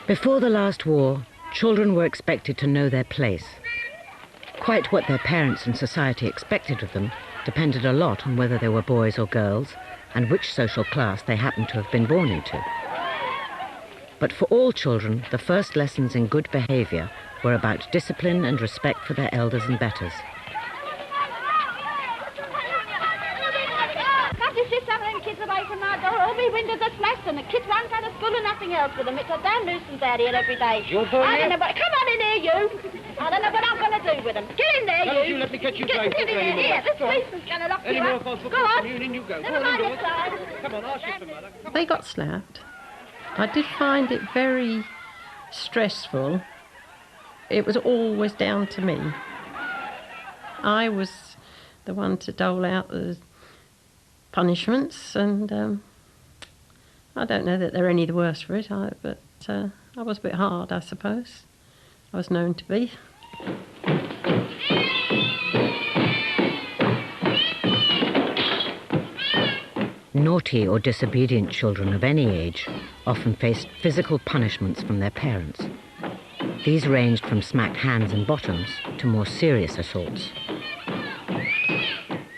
Before the last war, children were expected to know their place. Quite what their parents and society expected of them depended a lot on whether they were boys or girls and which social class they happened to have been born into. But for all children, the first lessons in good behaviour were about discipline and respect for their elders and betters. Away from our door, all my windows are smashed and the kids won't go to school and nothing else with them. It's a damn nuisance out here every day. Your boy I don't know what... Come on in here, you! I don't know what I'm going to do with them. Get in there, Don't you let me catch you playing Get in here, here. This policeman's going to lock you up. Go on. You go. Never mind your side. Come on, ask your mother. They got slapped. I did find it very stressful. It was always down to me. I was the one to dole out the punishments, and I don't know that they're any the worse for it, but I was a bit hard, I suppose. I was known to be. Naughty or disobedient children of any age often faced physical punishments from their parents. These ranged from smacked hands and bottoms to more serious assaults.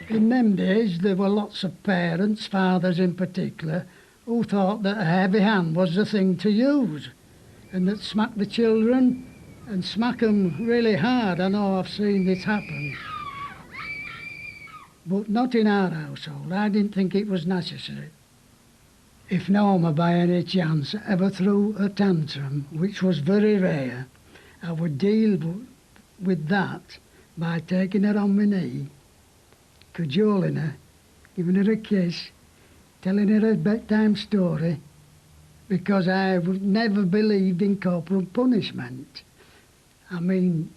In them days, there were lots of parents, fathers in particular, who thought that a heavy hand was the thing to use, and that smack the children and smack them really hard. I know I've seen this happen. But not in our household. I didn't think it was necessary. If Norma, by any chance, ever threw a tantrum, which was very rare, I would deal with that by taking her on my knee, cajoling her, giving her a kiss, telling her a bedtime story, because I never believed in corporal punishment. I mean,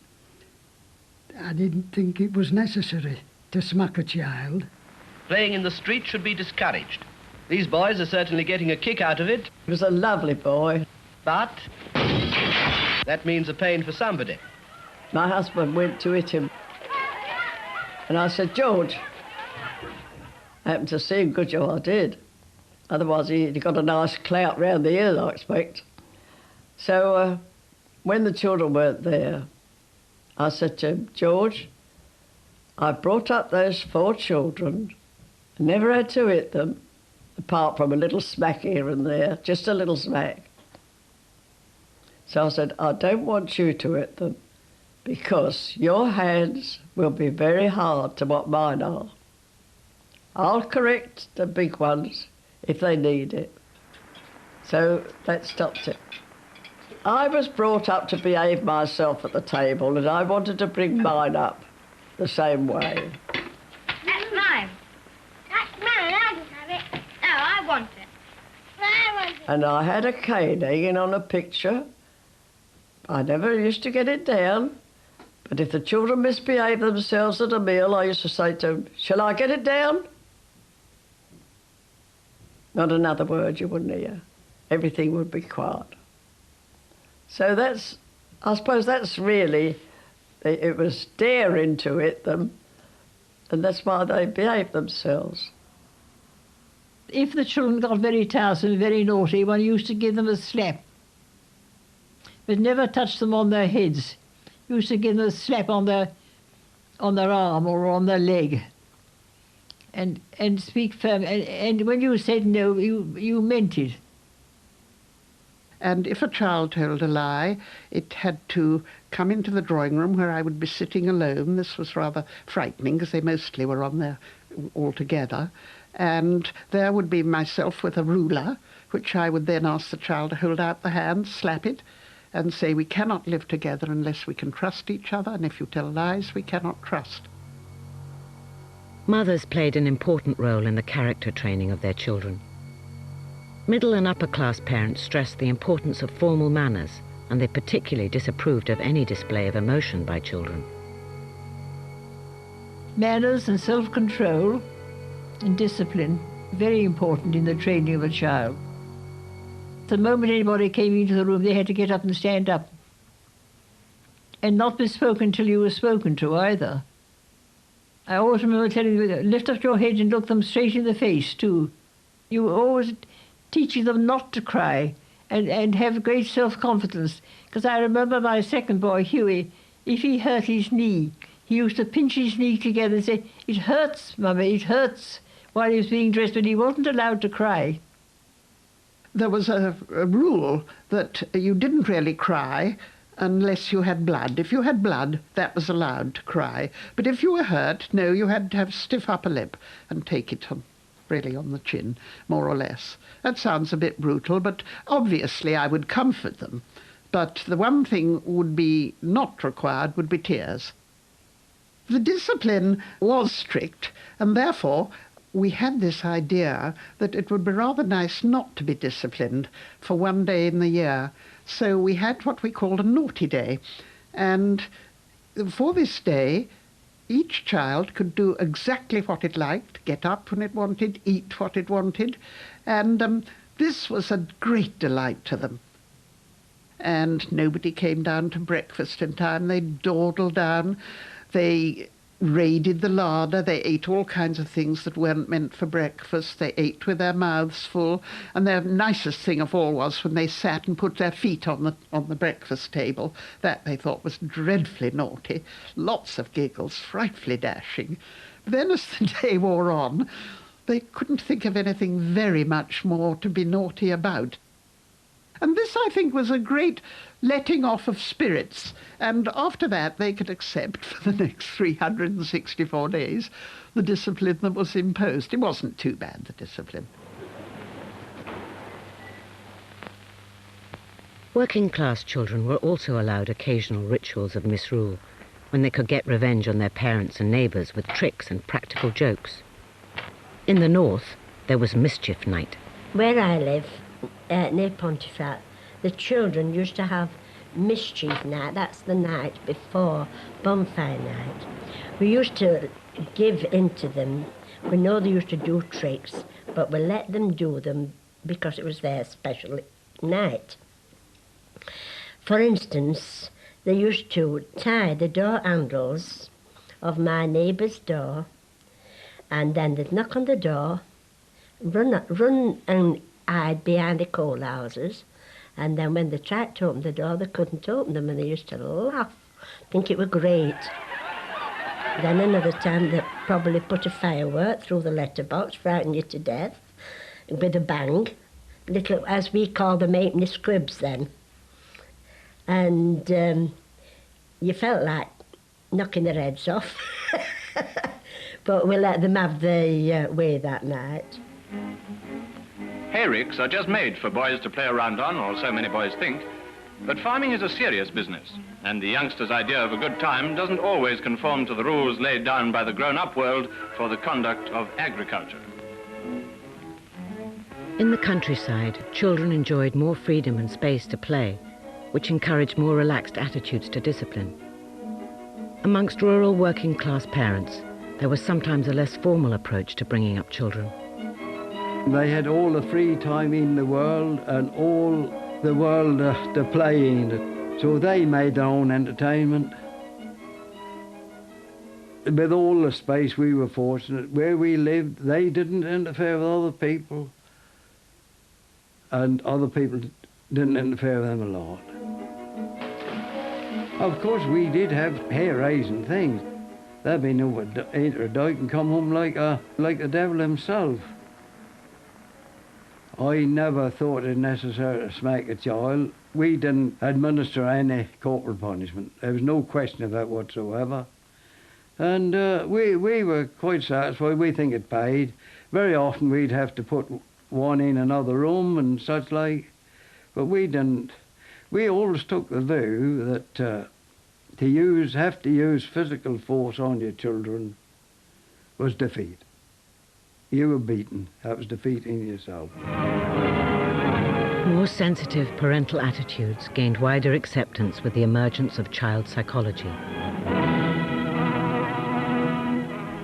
I didn't think it was necessary to smack a child. Playing in the street should be discouraged. These boys are certainly getting a kick out of it. He was a lovely boy. But that means a pain for somebody. My husband went to hit him, and I said, George, I happened to see him, good job I did. Otherwise he'd got a nice clout round the ears, I expect. So when the children weren't there, I said to him, George, I brought up those 4 children, never had to hit them, apart from a little smack here and there, just a little smack. So I said, I don't want you to hit them, because your hands will be very hard to what mine are. I'll correct the big ones if they need it. So that stopped it. I was brought up to behave myself at the table, and I wanted to bring mine up the same way. That's mine. That's mine. I can have it. No, I want it. I want it. And I had a cane hanging on a picture. I never used to get it down, but if the children misbehaved themselves at a meal, I used to say to them, shall I get it down? Not another word you wouldn't hear. Everything would be quiet. So that's, I suppose that's really, it was daring to hit them, and that's why they behaved themselves. If the children got very tiresome and very naughty, one used to give them a slap, but never touch them on their heads. Used to give them a slap on their arm or on their leg, and speak firm. And when you said no, you meant it. And if a child told a lie, it had to come into the drawing room where I would be sitting alone. This was rather frightening because they mostly were on there all together. And there would be myself with a ruler, which I would then ask the child to hold out the hand, slap it, and say, we cannot live together unless we can trust each other, and if you tell lies, we cannot trust. Mothers played an important role in the character training of their children. Middle and upper class parents stressed the importance of formal manners, and they particularly disapproved of any display of emotion by children. Manners and self-control and discipline, very important in the training of a child. The moment anybody came into the room, they had to get up and stand up. And not be spoken till you were spoken to either. I always remember telling you, lift up your head and look them straight in the face too. You were always teaching them not to cry and have great self-confidence. Because I remember my second boy, Hughie, if he hurt his knee, he used to pinch his knee together and say, "It hurts, Mummy, it hurts," while he was being dressed, but he wasn't allowed to cry. There was a rule that you didn't really cry unless you had blood. If you had blood, that was allowed to cry. But if you were hurt, no, you had to have stiff upper lip and take it really on the chin, more or less. That sounds a bit brutal, but obviously I would comfort them. But the one thing would be not required would be tears. The discipline was strict, and therefore we had this idea that it would be rather nice not to be disciplined for one day in the year. So we had what we called a naughty day. And for this day, each child could do exactly what it liked, get up when it wanted, eat what it wanted. And this was a great delight to them. And nobody came down to breakfast in time. They dawdled down. They raided the larder. They ate all kinds of things that weren't meant for breakfast. They ate with their mouths full. And the nicest thing of all was when they sat and put their feet on the breakfast table. That they thought was dreadfully naughty. Lots of giggles, frightfully dashing. But then as the day wore on, they couldn't think of anything very much more to be naughty about. And this, I think, was a great letting off of spirits. And after that, they could accept for the next 364 days the discipline that was imposed. It wasn't too bad, the discipline. Working-class children were also allowed occasional rituals of misrule, when they could get revenge on their parents and neighbours with tricks and practical jokes. In the north, there was Mischief Night. Where I live, near Pontefract, the children used to have Mischief Night. That's the night before Bonfire Night. We used to give in to them. We know they used to do tricks, but we let them do them because it was their special night. For instance, they used to tie the door handles of my neighbour's door, and then they'd knock on the door, run and hide behind the coal houses, and then when they tried to open the door, they couldn't open them, and they used to laugh, think it were great. Then another time they probably put a firework through the letterbox, frighten you to death, with a bang, little, as we called them, halfpenny squibs then. And you felt like knocking their heads off. But we let them have their way that night. Hayricks are just made for boys to play around on, or so many boys think. But farming is a serious business, and the youngster's idea of a good time doesn't always conform to the rules laid down by the grown-up world for the conduct of agriculture. In the countryside, children enjoyed more freedom and space to play, which encouraged more relaxed attitudes to discipline. Amongst rural working-class parents, there was sometimes a less formal approach to bringing up children. They had all the free time in the world and all the world to play in. So they made their own entertainment. With all the space, we were fortunate. Where we lived, they didn't interfere with other people, and other people didn't interfere with them a lot. Of course, we did have hair-raising things. There'd be no enter a dyke and come home like the devil himself. I never thought it necessary to smack a child. We didn't administer any corporal punishment. There was no question of that whatsoever. And we were quite satisfied. We think it paid. Very often we'd have to put one in another room and such like. But we didn't. We always took the view that have to use physical force on your children was defeat. You were beaten. That was defeating yourself. More sensitive parental attitudes gained wider acceptance with the emergence of child psychology.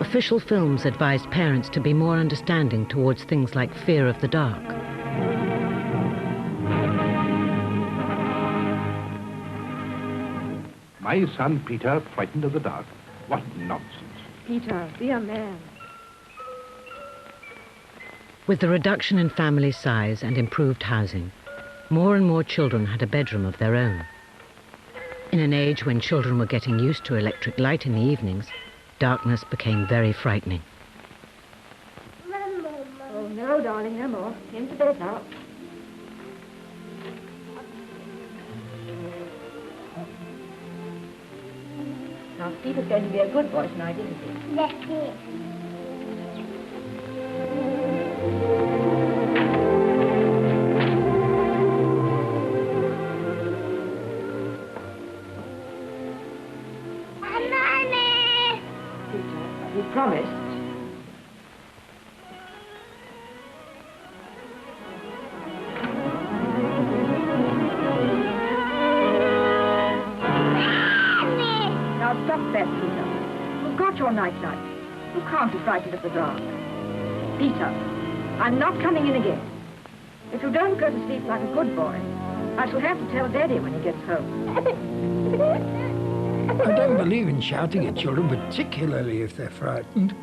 Official films advised parents to be more understanding towards things like fear of the dark. My son Peter frightened of the dark. What nonsense. Peter, be a man. With the reduction in family size and improved housing, More and more children had a bedroom of their own. In an age when children were getting used to electric light in the evenings, darkness became very frightening. Oh, no, darling, no more. Into bed now. Now, Steve is going to be a good boy tonight, isn't he? Yes, he is. You promised. Now stop that, Peter. You've got your nightlight. You can't be frightened of the dark. Peter, I'm not coming in again. If you don't go to sleep like a good boy, I shall have to tell Daddy when he gets home. I don't believe in shouting at children, particularly if they're frightened,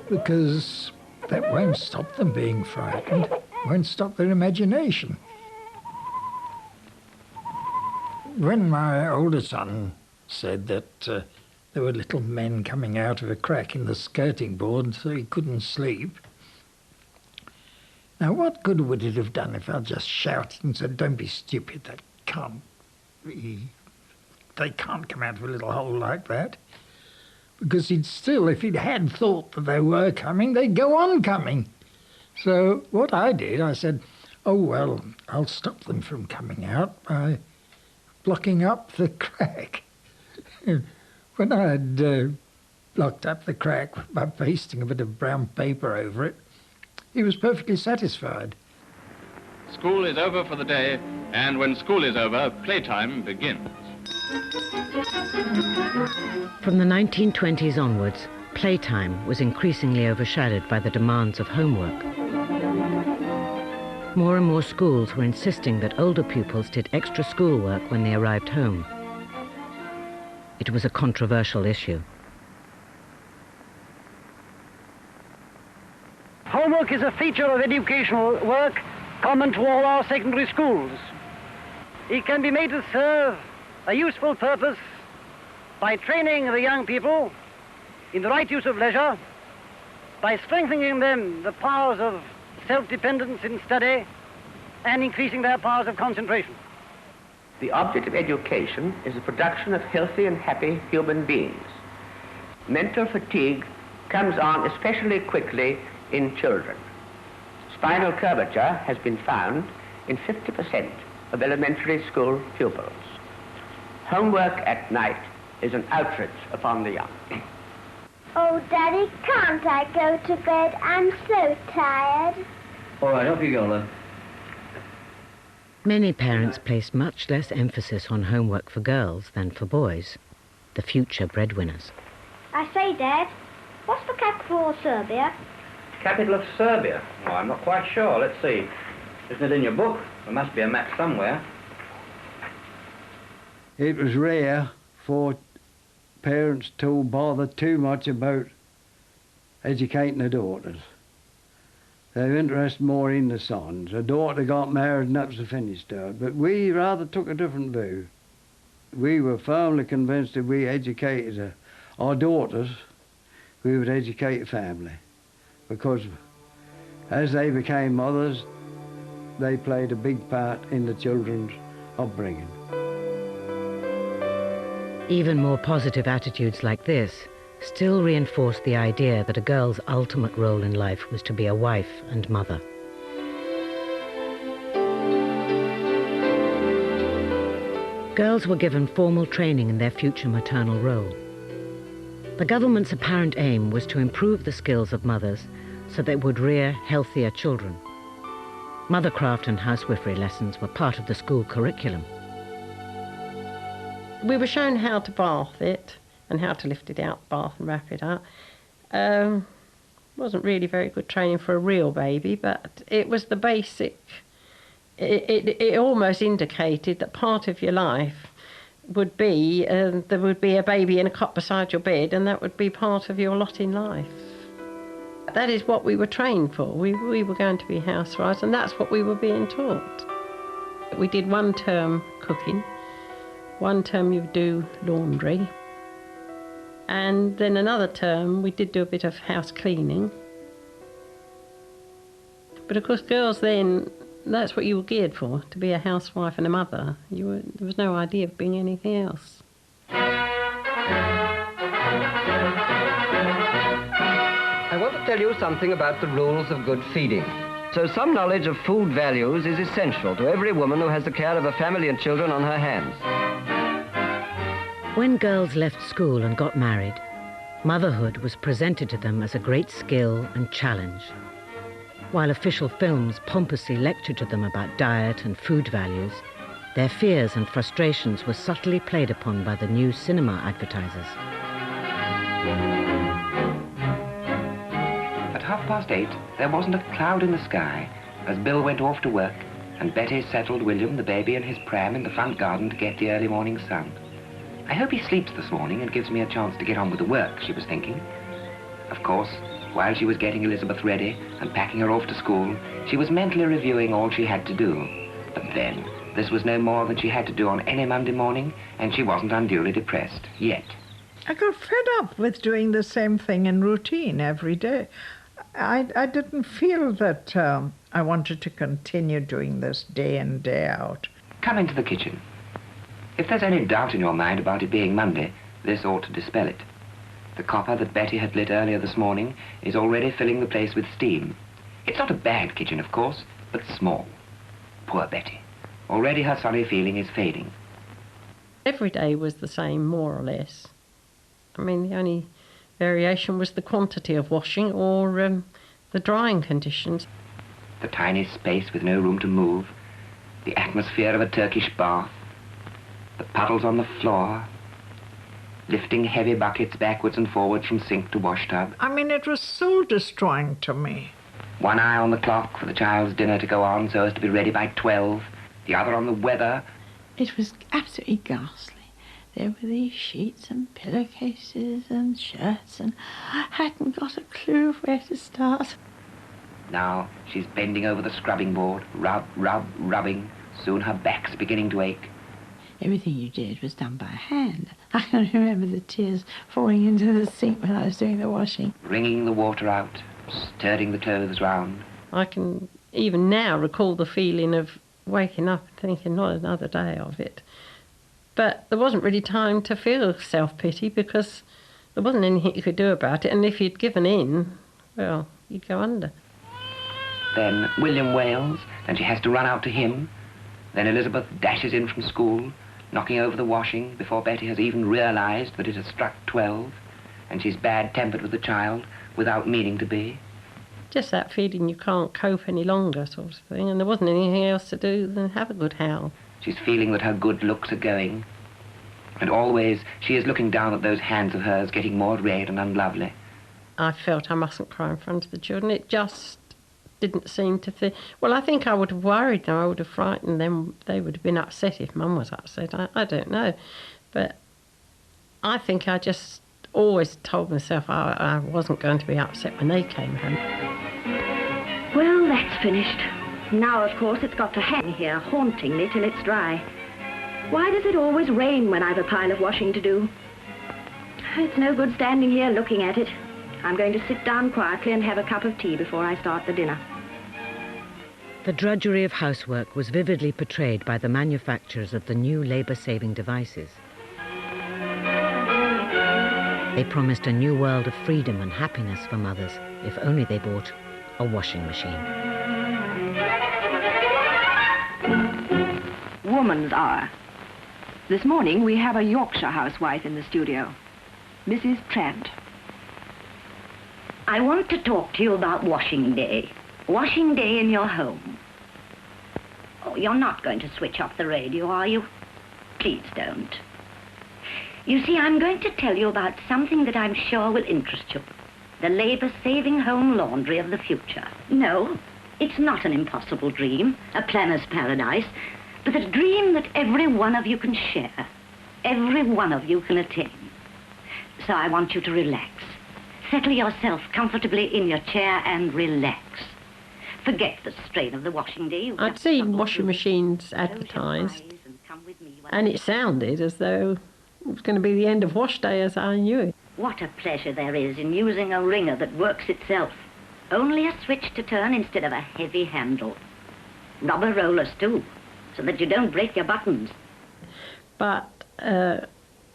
because that won't stop them being frightened, won't stop their imagination. When my older son said that there were little men coming out of a crack in the skirting board so he couldn't sleep, now what good would it have done if I just shouted and said, "Don't be stupid, that can't be... They can't come out of a little hole like that," because he'd still, if he'd had thought that they were coming, they'd go on coming. So what I did, I said, oh, well, I'll stop them from coming out by blocking up the crack. When I had blocked up the crack by pasting a bit of brown paper over it, he was perfectly satisfied. School is over for the day, and when school is over, playtime begins. From the 1920s onwards, playtime was increasingly overshadowed by the demands of homework. More and more schools were insisting that older pupils did extra schoolwork when they arrived home. It was a controversial issue. Homework is a feature of educational work common to all our secondary schools. It can be made to serve a useful purpose by training the young people in the right use of leisure, by strengthening in them the powers of self-dependence in study, and increasing their powers of concentration. The object of education is the production of healthy and happy human beings. Mental fatigue comes on especially quickly in children. Spinal curvature has been found in 50% of elementary school pupils. Homework at night is an outrage upon the young. Oh, Daddy, can't I go to bed? I'm so tired. All right, off you go, then. Many parents placed much less emphasis on homework for girls than for boys, the future breadwinners. I say, Dad, what's the capital of Serbia? Capital of Serbia? Oh, I'm not quite sure. Let's see. Isn't it in your book? There must be a map somewhere. It was rare for parents to bother too much about educating their daughters. They were interested more in the sons. A daughter got married and that was the finished out. But we rather took a different view. We were firmly convinced that we educated our daughters, we would educate a family. Because as they became mothers, they played a big part in the children's upbringing. Even more positive attitudes like this still reinforced the idea that a girl's ultimate role in life was to be a wife and mother. Girls were given formal training in their future maternal role. The government's apparent aim was to improve the skills of mothers so they would rear healthier children. Mothercraft and housewifery lessons were part of the school curriculum. We were shown how to bath it and how to lift it out the bath and wrap it up. Wasn't really very good training for a real baby, but it was the basic. It almost indicated that part of your life would be, there would be a baby in a cot beside your bed, and that would be part of your lot in life. That is what we were trained for. We were going to be housewives, and that's what we were being taught. We did one term cooking, one term you do laundry, and then another term we did do a bit of house cleaning. But of course girls then, that's what you were geared for, to be a housewife and a mother. There was no idea of being anything else. I want to tell you something about the rules of good feeding. So some knowledge of food values is essential to every woman who has the care of a family and children on her hands. When girls left school and got married, motherhood was presented to them as a great skill and challenge. While official films pompously lectured to them about diet and food values, their fears and frustrations were subtly played upon by the new cinema advertisers. At 8:30, there wasn't a cloud in the sky as Bill went off to work and Betty settled William, the baby, in his pram in the front garden to get the early morning sun. I hope he sleeps this morning and gives me a chance to get on with the work, she was thinking. Of course, while she was getting Elizabeth ready and packing her off to school, she was mentally reviewing all she had to do. But then, this was no more than she had to do on any Monday morning, and she wasn't unduly depressed, yet. I got fed up with doing the same thing in routine every day. I didn't feel that I wanted to continue doing this day in, day out. Come into the kitchen. If there's any doubt in your mind about it being Monday, this ought to dispel it. The copper that Betty had lit earlier this morning is already filling the place with steam. It's not a bad kitchen, of course, but small. Poor Betty. Already her sunny feeling is fading. Every day was the same, more or less. I mean, the only variation was the quantity of washing or the drying conditions. The tiny space with no room to move, the atmosphere of a Turkish bath, the puddles on the floor, lifting heavy buckets backwards and forwards from sink to washtub. I mean, it was soul-destroying to me. One eye on the clock for the child's dinner to go on so as to be ready by 12, the other on the weather. It was absolutely ghastly. There were these sheets and pillowcases and shirts, and I hadn't got a clue of where to start. Now she's bending over the scrubbing board, rubbing. Soon her back's beginning to ache. Everything you did was done by hand. I can remember the tears falling into the sink when I was doing the washing. Wringing the water out, stirring the clothes round. I can even now recall the feeling of waking up and thinking, not another day of it. But there wasn't really time to feel self-pity because there wasn't anything you could do about it, and if you'd given in, well, you'd go under. Then William wails, and she has to run out to him. Then Elizabeth dashes in from school, knocking over the washing before Betty has even realised that it has struck 12, and she's bad-tempered with the child without meaning to be. Just that feeling you can't cope any longer sort of thing, and there wasn't anything else to do than have a good howl. She's feeling that her good looks are going, and always she is looking down at those hands of hers getting more red and unlovely. I felt I mustn't cry in front of the children. It just didn't seem to fit. Well, I think I would have worried them. I would have frightened them. They would have been upset if Mum was upset. I don't know. But I think I just always told myself I wasn't going to be upset when they came home. Well, that's finished. Now, of course, it's got to hang here hauntingly till it's dry. Why does it always rain when I've a pile of washing to do? It's no good standing here looking at it. I'm going to sit down quietly and have a cup of tea before I start the dinner. The drudgery of housework was vividly portrayed by the manufacturers of the new labour-saving devices. They promised a new world of freedom and happiness for mothers if only they bought a washing machine. Woman's Hour. This morning we have a Yorkshire housewife in the studio, Mrs. Trant. I want to talk to you about washing day. Washing day in your home. Oh, you're not going to switch off the radio, are you? Please don't. You see, I'm going to tell you about something that I'm sure will interest you. The labour-saving home laundry of the future. No, it's not an impossible dream, a planner's paradise, but a dream that every one of you can share. Every one of you can attain. So I want you to relax. Settle yourself comfortably in your chair and relax. Forget the strain of the washing day. You've I'd just seen stumbled washing through machines social advertised, ties and come with me. and it sounded as though it was going to be the end of wash day as I knew it. What a pleasure there is in using a wringer that works itself. Only a switch to turn instead of a heavy handle. Rubber rollers too, so that you don't break your buttons. But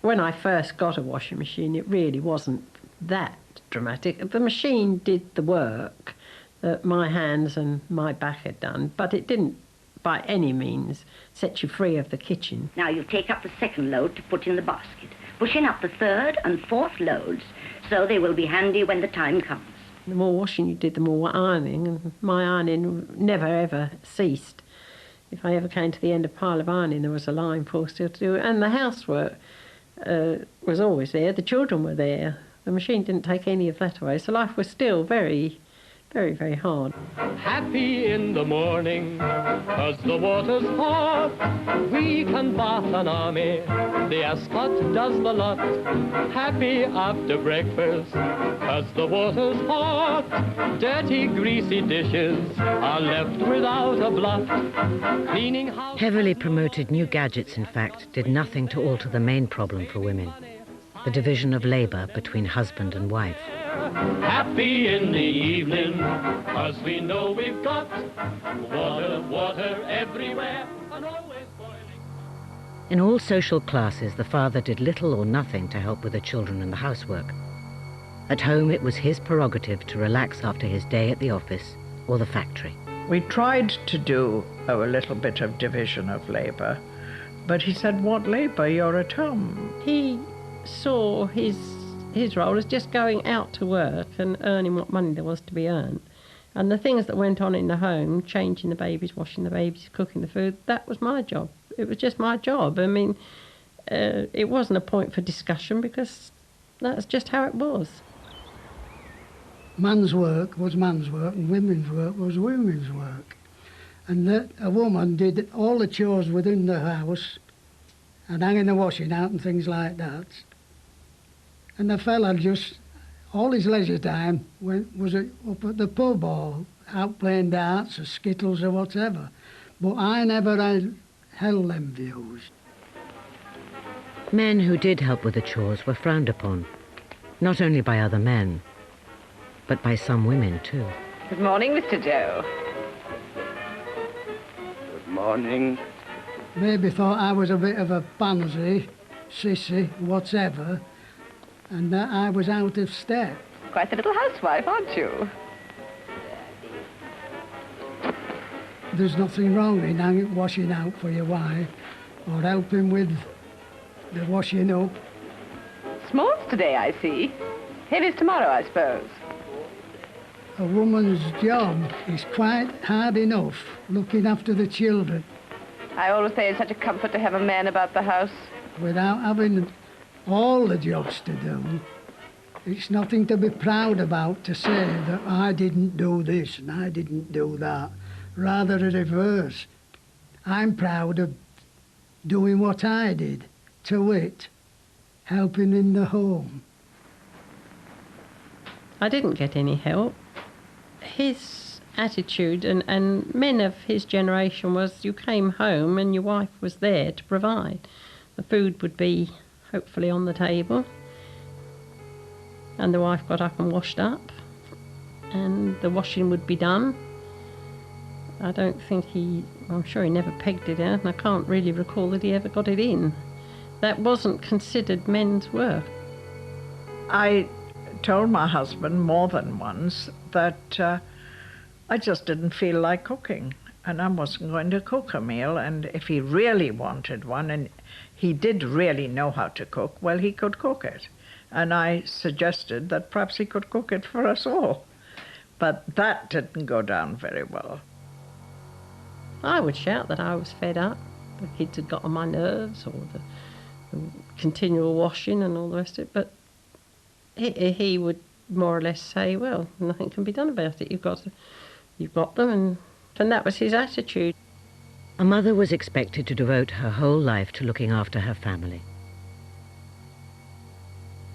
when I first got a washing machine, it really wasn't that dramatic. The machine did the work that my hands and my back had done, but it didn't by any means set you free of the kitchen. Now you take up the second load to put in the basket, pushing up the third and fourth loads, so they will be handy when the time comes. The more washing you did, the more ironing, and my ironing never ever ceased. If I ever came to the end of a pile of ironing, there was a line for still to do, and the housework was always there. The children were there. The machine didn't take any of that away, so life was still very, very, very hard. Happy in the morning, 'cause the water's hot. We can bath an army, the Ascot does the lot. Happy after breakfast, 'cause the water's hot. Dirty, greasy dishes are left without a blot. Cleaning house... Heavily promoted new gadgets, in fact, did nothing to alter the main problem for women, the division of labour between husband and wife. Happy in the evening, 'cause we know we've got water everywhere and always boiling. In all social classes, the father did little or nothing to help with the children and the housework. At home, it was his prerogative to relax after his day at the office or the factory. We tried to do a little bit of division of labour, but he said, "What labour? You're at home." He saw his role as just going out to work and earning what money there was to be earned. And the things that went on in the home, changing the babies, washing the babies, cooking the food, that was my job. It was just my job. I mean, it wasn't a point for discussion because that's just how it was. Man's work was man's work and women's work was women's work. And that a woman did all the chores within the house and hanging the washing out and things like that. And the fella just, all his leisure time was up at the pub or out playing darts or skittles or whatever. But I never held them views. Men who did help with the chores were frowned upon, not only by other men, but by some women too. Good morning, Mr. Joe. Good morning. Maybe thought I was a bit of a pansy, sissy, whatever, and that I was out of step. Quite a little housewife, aren't you? There's nothing wrong in washing out for your wife or helping with the washing up. Smalls today, I see. Heavies tomorrow, I suppose. A woman's job is quite hard enough looking after the children. I always say it's such a comfort to have a man about the house. Without having all the jobs to do, it's nothing to be proud about to say that I didn't do this and I didn't do that. Rather the reverse. I'm proud of doing what I did, to wit, helping in the home. I didn't get any help. His attitude, and men of his generation, was you came home and your wife was there to provide. The food would be hopefully on the table, and the wife got up and washed up, and the washing would be done. I don't think I'm sure he never pegged it out, and I can't really recall that he ever got it in. That wasn't considered men's work. I told my husband more than once that I just didn't feel like cooking, and I wasn't going to cook a meal, and if he really wanted one, and he did really know how to cook, well, he could cook it. And I suggested that perhaps he could cook it for us all. But that didn't go down very well. I would shout that I was fed up. The kids had got on my nerves, or the continual washing and all the rest of it. But he would more or less say, well, nothing can be done about it. You've got them, and that was his attitude. A mother was expected to devote her whole life to looking after her family.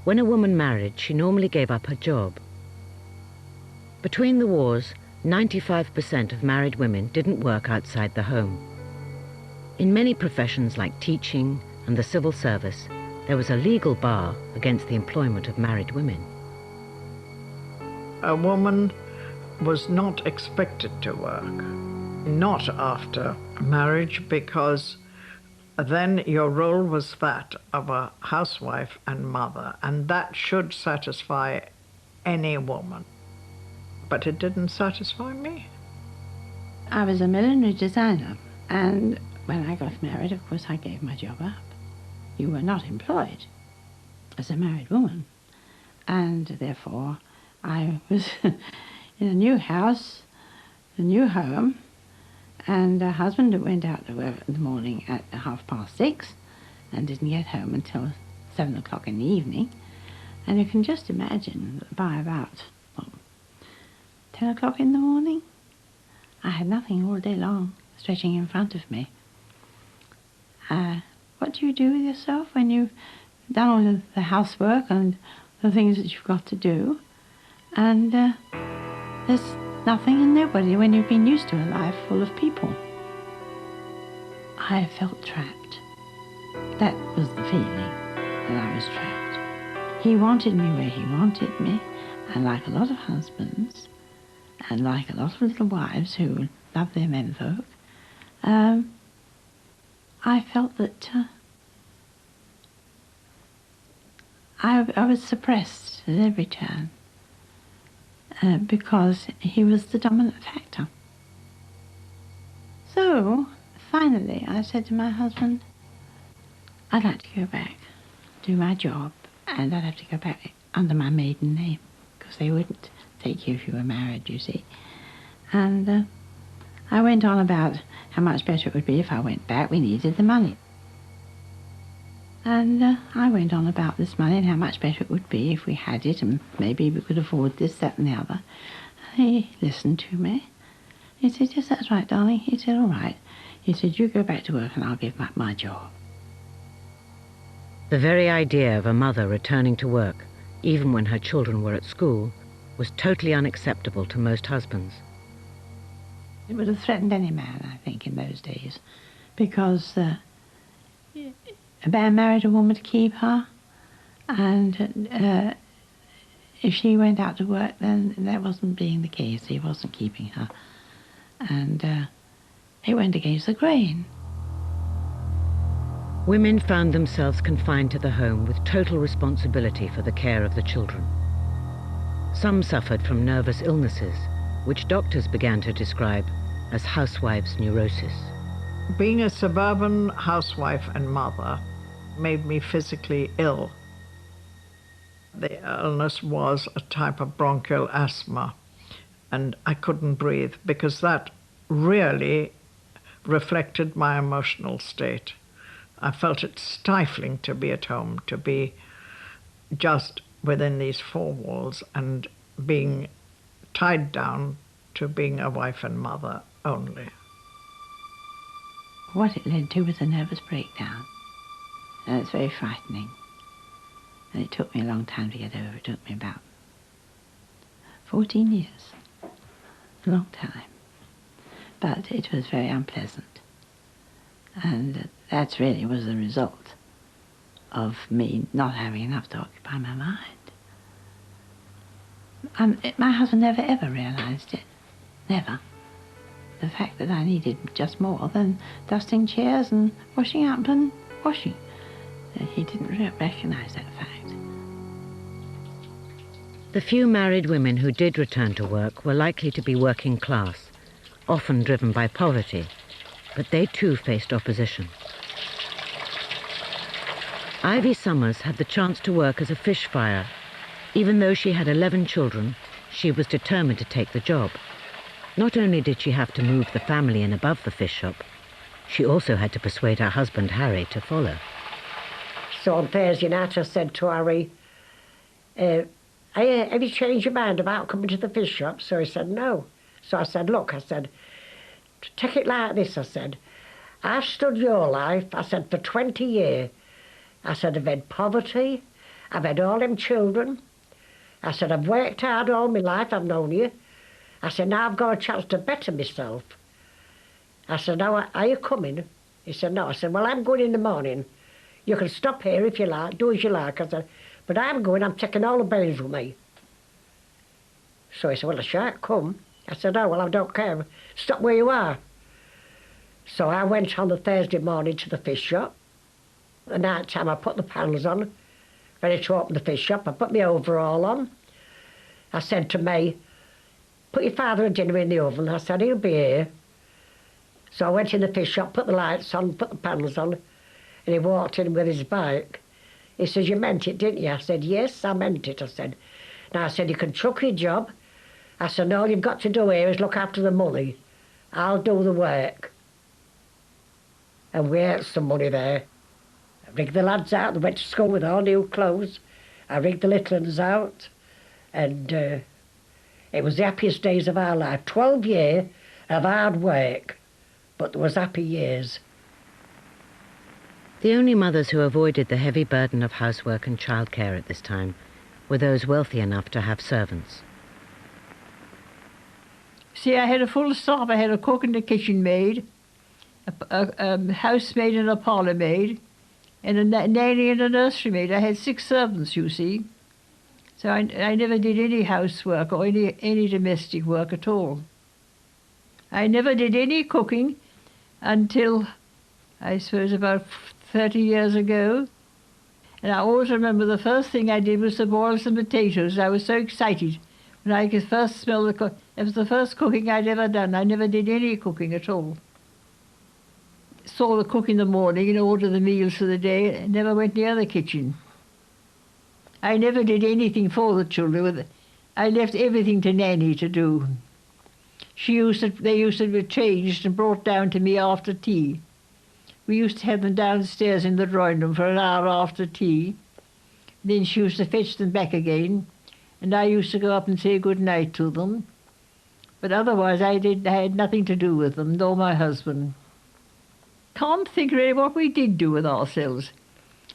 When a woman married, she normally gave up her job. Between the wars, 95% of married women didn't work outside the home. In many professions like teaching and the civil service, there was a legal bar against the employment of married women. A woman was not expected to work, not after marriage, because then your role was that of a housewife and mother, and that should satisfy any woman. But it didn't satisfy me. I was a millinery designer, and when I got married, of course, I gave my job up. You were not employed as a married woman, and therefore I was in a new house, a new home, and a husband that went out to work in the morning at 6:30 and didn't get home until 7 o'clock in the evening. And you can just imagine that by about 10 o'clock in the morning, I had nothing all day long stretching in front of me. What do you do with yourself when you've done all of the housework and the things that you've got to do? And there's nothing and nobody when you've been used to a life full of people. I felt trapped. That was the feeling, that I was trapped. He wanted me where he wanted me, and like a lot of husbands, and like a lot of little wives who love their menfolk, I felt that I was suppressed at every turn because he was the dominant factor. So, finally, I said to my husband, I'd like to go back, do my job, and I'd have to go back under my maiden name, because they wouldn't take you if you were married, you see. And I went on about how much better it would be if I went back. We needed the money. And I went on about this money and how much better it would be if we had it, and maybe we could afford this, that and the other. And he listened to me. He said, yes, that's right, darling. He said, all right. He said, you go back to work and I'll give back my job. The very idea of a mother returning to work, even when her children were at school, was totally unacceptable to most husbands. It would have threatened any man, I think, in those days, because a man married a woman to keep her, and if she went out to work, then that wasn't being the case. He wasn't keeping her, and it went against the grain. Women found themselves confined to the home with total responsibility for the care of the children. Some suffered from nervous illnesses, which doctors began to describe as housewives' neurosis. Being a suburban housewife and mother made me physically ill. The illness was a type of bronchial asthma, and I couldn't breathe because that really reflected my emotional state. I felt it stifling to be at home, to be just within these four walls and being tied down to being a wife and mother only. What it led to was a nervous breakdown, and it's very frightening. And it took me a long time to get over. It took me about 14 years, a long time. But it was very unpleasant, and that really was the result of me not having enough to occupy my mind. My husband never ever realised it, never. The fact that I needed just more than dusting chairs and washing up and washing. He didn't recognise that fact. The few married women who did return to work were likely to be working class, often driven by poverty, but they too faced opposition. Ivy Summers had the chance to work as a fish fryer. Even though she had 11 children, she was determined to take the job. Not only did she have to move the family in above the fish shop, she also had to persuade her husband, Harry, to follow. So on Thursday night I said to Harry, have you changed your mind about coming to the fish shop? So he said, no. So I said, look, I said, take it like this, I said. I've stood your life, I said, for 20 years. I said, I've had poverty, I've had all them children. I said, I've worked hard all my life, I've known you. I said, now I've got a chance to better myself. I said, now, are you coming? He said, no. I said, well, I'm going in the morning. You can stop here if you like, do as you like. I said, but I'm going, I'm taking all the babies with me. So he said, well, I shan't come. I said, oh, well, I don't care. Stop where you are. So I went on the Thursday morning to the fish shop. At night time, I put the panels on, ready to open the fish shop. I put my overall on. I said to May, put your father a dinner in the oven. I said, he'll be here. So I went in the fish shop, put the lights on, put the panels on, and he walked in with his bike. He says, you meant it, didn't you? I said, yes, I meant it. I said, now, I said, you can chuck your job. I said, all you've got to do here is look after the money. I'll do the work. And we earned some money there. I rigged the lads out, they went to school with all new clothes. I rigged the little ones out, and it was the happiest days of our life. 12 years of hard work, but there was happy years. The only mothers who avoided the heavy burden of housework and childcare at this time were those wealthy enough to have servants. See, I had a full staff. I had a cook and a kitchen maid, a housemaid and a parlour maid, and a nanny and a nursery maid. I had 6 servants, you see. So I never did any housework or any domestic work at all. I never did any cooking until, I suppose, about 30 years ago. And I always remember the first thing I did was to boil some potatoes. I was so excited when I could first smell the cook. It was the first cooking I'd ever done. I never did any cooking at all. Saw the cook in the morning and ordered the meals for the day and never went near the kitchen. I never did anything for the children. I left everything to Nanny to do. They used to be changed and brought down to me after tea. We used to have them downstairs in the drawing room for an hour after tea. Then she used to fetch them back again, and I used to go up and say good night to them. But otherwise I had nothing to do with them, nor my husband. Can't think really what we did do with ourselves,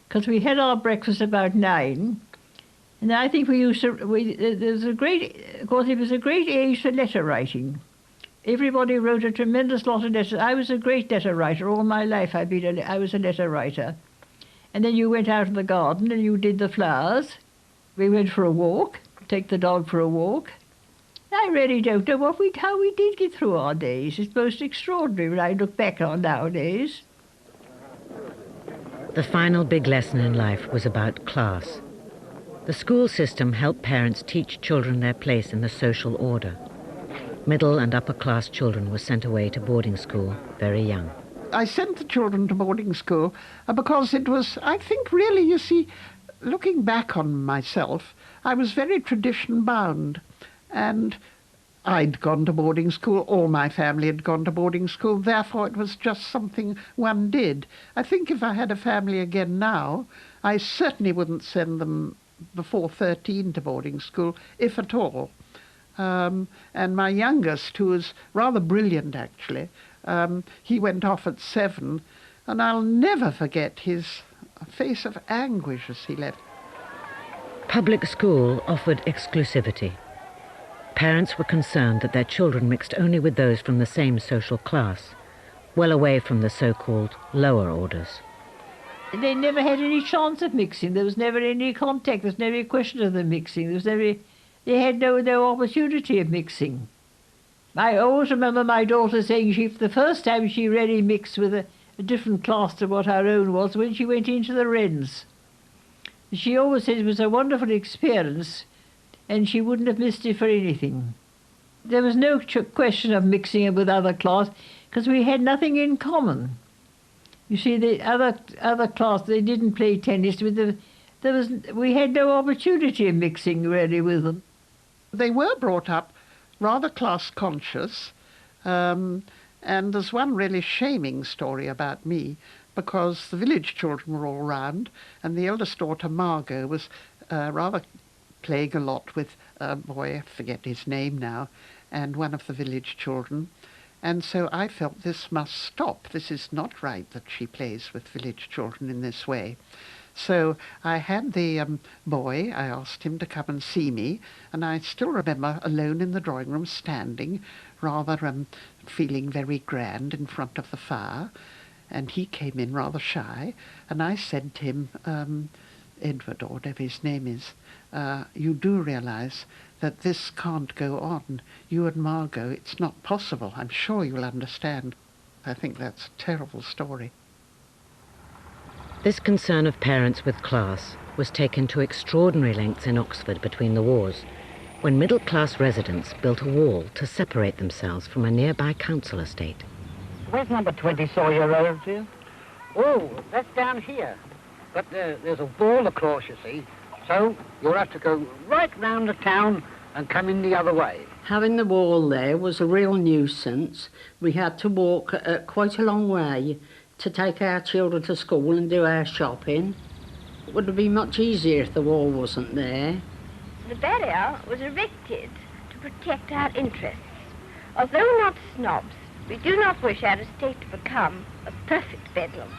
because we had our breakfast about 9, and I think we used to. There was a great, of course, it was a great age for letter writing. Everybody wrote a tremendous lot of letters. I was a great letter writer all my life. I was a letter writer, and then you went out in the garden and you did the flowers. We went for a walk, take the dog for a walk. I really don't know how we did get through our days. It's most extraordinary when I look back on nowadays. The final big lesson in life was about class. The school system helped parents teach children their place in the social order. Middle and upper class children were sent away to boarding school very young. I sent the children to boarding school because it was, I think really, you see, looking back on myself, I was very tradition bound. And I'd gone to boarding school, all my family had gone to boarding school, therefore it was just something one did. I think if I had a family again now, I certainly wouldn't send them before 13 to boarding school, if at all. And my youngest, who was rather brilliant actually, he went off at 7, and I'll never forget his face of anguish as he left. Public school offered exclusivity. Parents were concerned that their children mixed only with those from the same social class, well away from the so-called lower orders. They never had any chance of mixing. There was never any contact. There was never a question of them mixing. They had no opportunity of mixing. I always remember my daughter saying the first time she really mixed with a different class to what her own was when she went into the Wrens. She always said it was a wonderful experience, and she wouldn't have missed it for anything. There was no question of mixing it with other class, because we had nothing in common. You see, the other class, they didn't play tennis. We had no opportunity of mixing really with them. They were brought up rather class-conscious, and there's one really shaming story about me, because the village children were all round, and the eldest daughter, Margot, was rather playing a lot with a boy, I forget his name now, and one of the village children. And so I felt this must stop. This is not right that she plays with village children in this way. So I had the boy, I asked him to come and see me, and I still remember alone in the drawing room standing, rather feeling very grand in front of the fire, and he came in rather shy, and I said to him, Edward, or whatever his name is, you do realise that this can't go on. You and Margot, it's not possible. I'm sure you'll understand. I think that's a terrible story. This concern of parents with class was taken to extraordinary lengths in Oxford between the wars, when middle-class residents built a wall to separate themselves from a nearby council estate. Where's number 20 Sawyer Road, dear? Oh, that's down here. But there's a wall across, you see, so you'll have to go right round the town and come in the other way. Having the wall there was a real nuisance. We had to walk quite a long way to take our children to school and do our shopping. It would have been much easier if the wall wasn't there. The barrier was erected to protect our interests. Although not snobs, we do not wish our estate to become a perfect bedlam.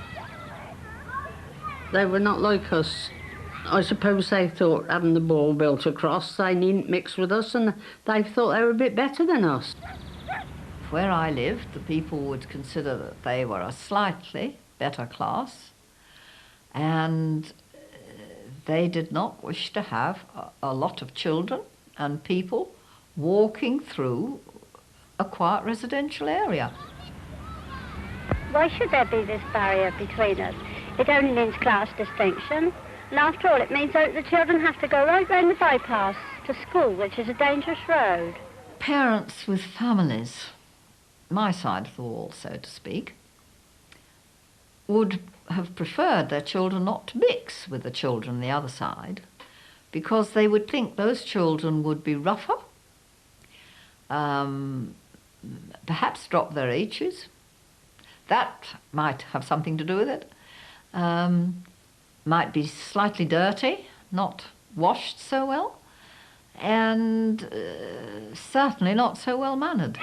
They were not like us. I suppose they thought having the wall built across, they needn't mix with us, and they thought they were a bit better than us. Where I lived, the people would consider that they were a slightly better class, and they did not wish to have a lot of children and people walking through a quiet residential area. Why should there be this barrier between us? It only means class distinction, and after all it means that the children have to go right round the bypass to school, which is a dangerous road. Parents with families, my side of the wall, so to speak, would have preferred their children not to mix with the children on the other side, because they would think those children would be rougher, perhaps drop their H's. That might have something to do with it. Might be slightly dirty, not washed so well, and certainly not so well mannered.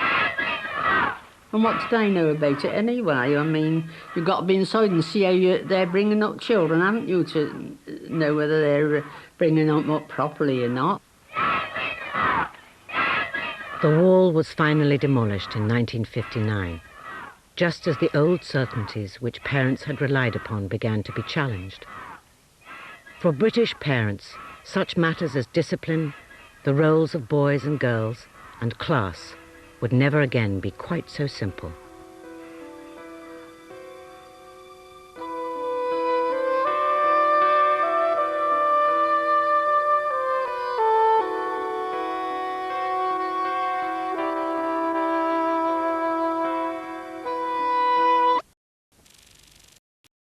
And what do they know about it anyway? I mean, you've got to be inside and see how they're bringing up children, haven't you, to know whether they're bringing them up properly or not. The wall was finally demolished in 1959, just as the old certainties which parents had relied upon began to be challenged. For British parents, such matters as discipline, the roles of boys and girls, and class would never again be quite so simple.